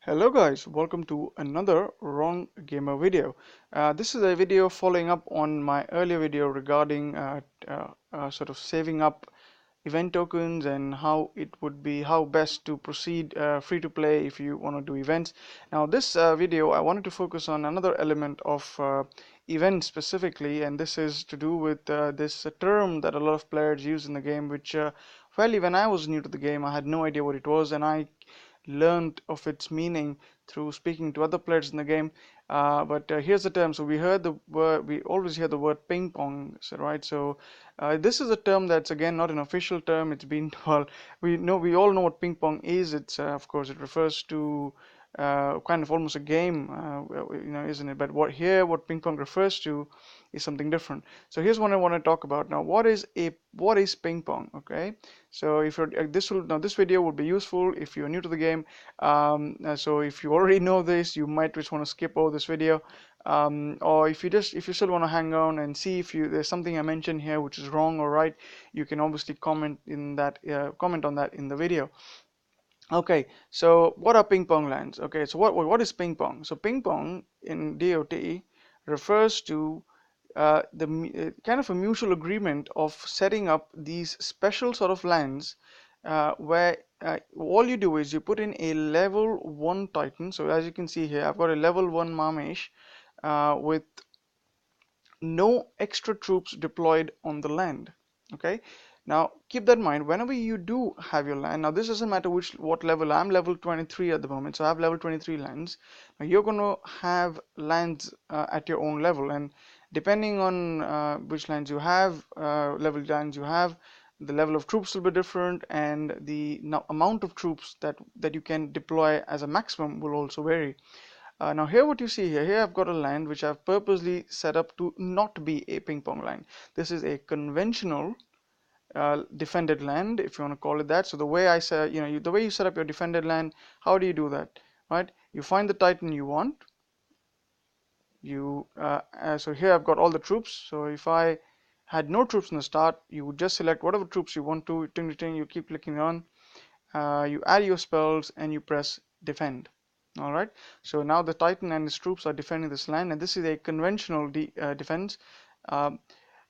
Hello guys, welcome to another Ron Gamer video. This is a video following up on my earlier video regarding sort of saving up event tokens and how best to proceed free to play if you want to do events. Now this video I wanted to focus on another element of events specifically, and this is to do with this term that a lot of players use in the game, which well, when I was new to the game I had no idea what it was, and I learned of its meaning through speaking to other players in the game. But here's the term. So we always hear the word ping pong, so, right? So this is a term that's again not an official term. It's been well, we all know what ping pong is. It's of course it refers to kind of almost a game, isn't it? But what ping pong refers to is something different. So here's what I want to talk about now. What is ping pong? Okay, so if you're this video will be useful if you're new to the game. So if you already know this, you might just want to skip over this video. Or if you still want to hang on and see if there's something I mentioned here which is wrong or right, you can obviously comment on that in the video. Okay, so what are ping pong lands? Okay, so what is ping pong? So ping pong in DOT refers to the kind of a mutual agreement of setting up these special sort of lands where all you do is you put in a level 1 Titan. So as you can see here, I've got a level 1 Mamesh with no extra troops deployed on the land. Okay, now keep that in mind whenever you do have your land. Now this doesn't matter what level. I'm level 23 at the moment, so I have level 23 lands. Now you're going to have lands at your own level, and depending on which lands you have, level lands you have, the level of troops will be different, and the amount of troops that you can deploy as a maximum will also vary. Now here what you see here I've got a land which I've purposely set up to not be a ping pong land. This is a conventional defended land, if you want to call it that. So the way I say, the way you set up your defended land, how do you do that? Right? You find the Titan you want. So here I've got all the troops. So if I had no troops in the start, you would just select whatever troops you want to. You keep clicking on. You add your spells and you press defend. All right, so now the Titan and his troops are defending this land, and this is a conventional defense. Um,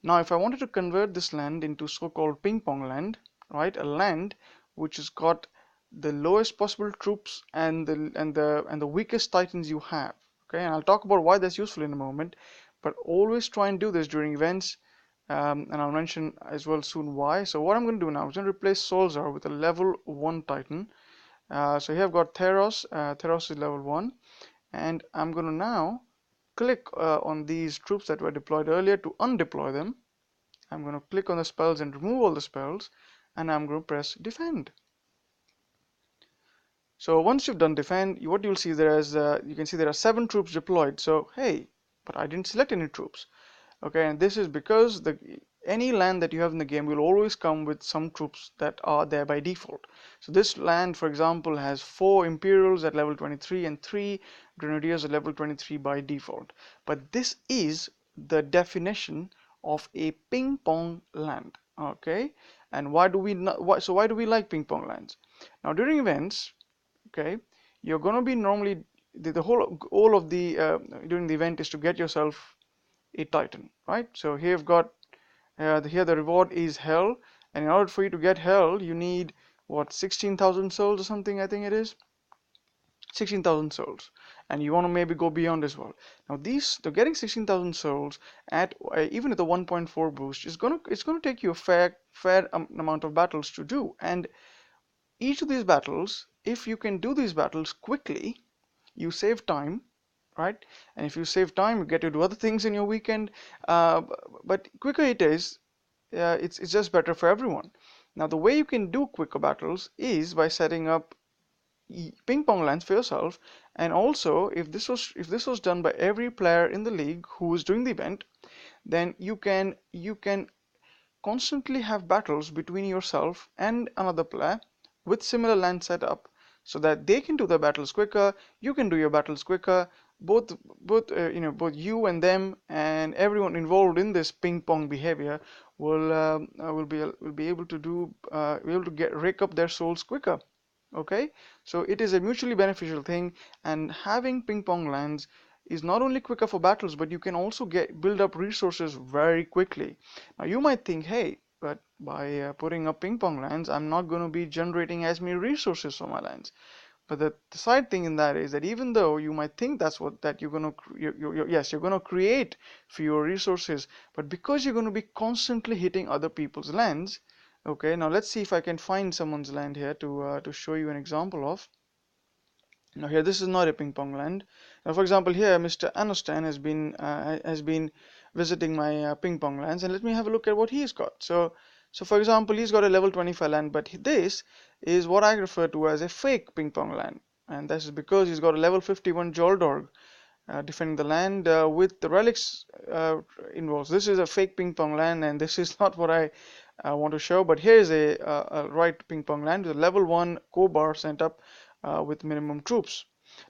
Now if I wanted to convert this land into so-called ping pong land, right, a land which has got the lowest possible troops and the weakest Titans you have, okay, and I'll talk about why that's useful in a moment, but always try and do this during events. And I'll mention as well soon why. So what I'm going to do now is going to replace Solzar with a level 1 Titan. So here I've got Theros. Theros is level 1, and I'm going to now click on these troops that were deployed earlier to undeploy them. I'm going to click on the spells and remove all the spells, and I'm going to press defend. So once you've done defend, what you'll see there is you can see there are 7 troops deployed. So hey, but I didn't select any troops. Okay, and this is because any land that you have in the game will always come with some troops that are there by default. So this land, for example, has 4 Imperials at level 23 and 3 Grenadiers at level 23 by default. But this is the definition of a ping pong land. Okay, and why do we like ping pong lands? Now during events, okay, you're going to be normally the whole goal of the during the event is to get yourself a Titan, right? So here you've got here the reward is hell, and in order for you to get hell, you need what, 16,000 souls or something, I think it is 16,000 souls, and you want to maybe go beyond as well. Now getting 16,000 souls at even at the 1.4 boost is it's gonna take you a fair amount of battles to do, and each of these battles, if you can do these battles quickly, you save time, right? And if you save time, you get to do other things in your weekend. But quicker it is, it's just better for everyone. Now the way you can do quicker battles is by setting up ping pong lands for yourself, and also if this was done by every player in the league who was doing the event, then you can constantly have battles between yourself and another player with similar land setup, so that they can do their battles quicker, you can do your battles quicker, both you and them and everyone involved in this ping pong behavior will be able to rake up their souls quicker. Okay, so it is a mutually beneficial thing, and having ping pong lands is not only quicker for battles, but you can also build up resources very quickly. Now you might think, hey, but by putting up ping pong lands, I'm not going to be generating as many resources for my lands. But the side thing in that is that even though you might think that you're gonna yes, you're gonna create fewer resources, but because you're gonna be constantly hitting other people's lands. Okay, now let's see if I can find someone's land here to show you an example of. Now here, this is not a ping pong land. Now, for example, here Mr. Anostan has been visiting my ping pong lands, and let me have a look at what he's got. So for example, he's got a level 25 land, but this is what I refer to as a fake ping pong land, and this is because he's got a level 51 Joldorg defending the land with the relics involved. This is a fake ping pong land, and this is not what I want to show. But here is a right ping pong land with a level 1 bar sent up with minimum troops.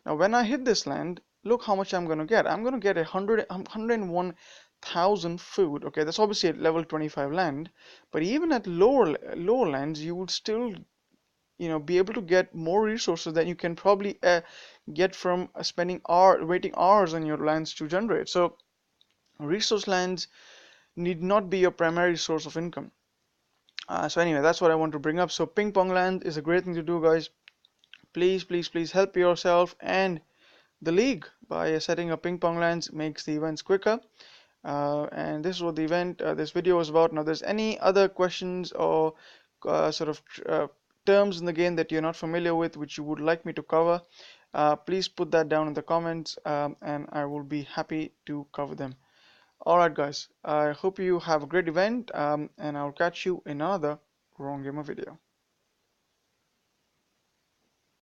Now, when I hit this land, look how much I'm going to get. I'm going to get 101,000 food. Okay, that's obviously at level 25 land, but even at lower lands, you would still be able to get more resources than you can probably get from waiting hours on your lands to generate. So resource lands need not be your primary source of income. So anyway, that's what I want to bring up. So ping pong land is a great thing to do, guys. Please, please, please help yourself and the league by setting up ping pong lands. Makes the events quicker. And this is what this video was about. Now, there's any other questions or sort of terms in the game that you're not familiar with, which you would like me to cover, please put that down in the comments, and I will be happy to cover them. Alright, guys, I hope you have a great event, and I'll catch you in another Wrong Gamer video.